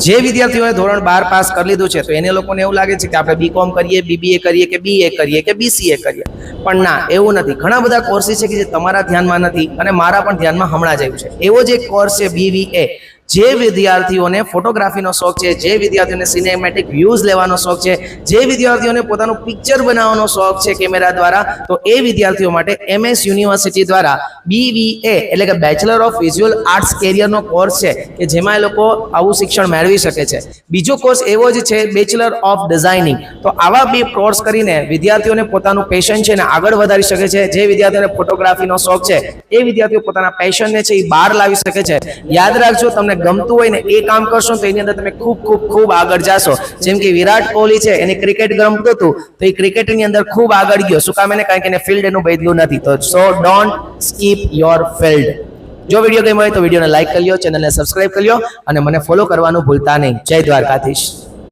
જે વિદ્યાર્થીઓએ ધોરણ 12 પાસ કરી લીધું છે તો એને લોકોને એવું લાગે છે કે આપણે બીકોમ કરીએ, બીબીએ કરીએ કે બીએ કરીએ કે બીસીએ કરીએ, પણ ના, એવું નથી. ઘણા બધા કોર્સીસ છે કે જે તમારા ધ્યાનમાં નથી અને મારા પણ ધ્યાનમાં હમણાં જ આવ્યું છે. એવો જ એક કોર્સ છે BVA. જે વિદ્યાર્થીઓને ફોટોગ્રાફીનો શોખ છે, જે વિદ્યાર્થીઓને સિનેમેટિક વ્યૂઝ લેવાનો શોખ છે, જે વિદ્યાર્થીઓને પોતાનું પિક્ચર બનાવવાનો શોખ છે કેમેરા દ્વારા, તો એ વિદ્યાર્થીઓ માટે MS યુનિવર્સિટી દ્વારા BVA એટલે કે બેચલર ઓફ વિઝ્યુઅલ આર્ટ્સ કેરિયરનો કોર્સ છે કે જેમાં એ લોકો આવું શિક્ષણ મેળવી શકે છે. બીજો કોર્સ એવો જ છે બેચલર ઓફ ડિઝાઇનિંગ. તો આવા બે કોર્સ કરીને વિદ્યાર્થીઓને પોતાનું પેશન છે ને આગળ વધારી શકે છે. જે વિદ્યાર્થીઓને ફોટોગ્રાફીનો શોખ છે એ વિદ્યાર્થીઓ પોતાના પેશનને છે એ બહાર લાવી શકે છે. યાદ રાખજો, તમને ગમતું હોય ને એ કામ કરશો તો એની અંદર તમે ખૂબ આગળ જાશો. જેમ કે વિરાટ કોહલી છે, એને ક્રિકેટ ગમતું હતું તો એ ક્રિકેટની અંદર ખૂબ આગળ ગયો. શું કામ? એને કારણ કે એને ફિલ્ડ એનું બદલ્યું નથી. તો સો ડોન્ટ સ્કીપ યોર ફિલ્ડ. જો વિડીયો ગમ્યો હોય તો વિડીયોને લાઈક કરી લો, ચેનલને સબસ્ક્રાઇબ કરી લો અને મને ફોલો કરવાનું ભૂલતા નહીં. જય દ્વારકાધીશ.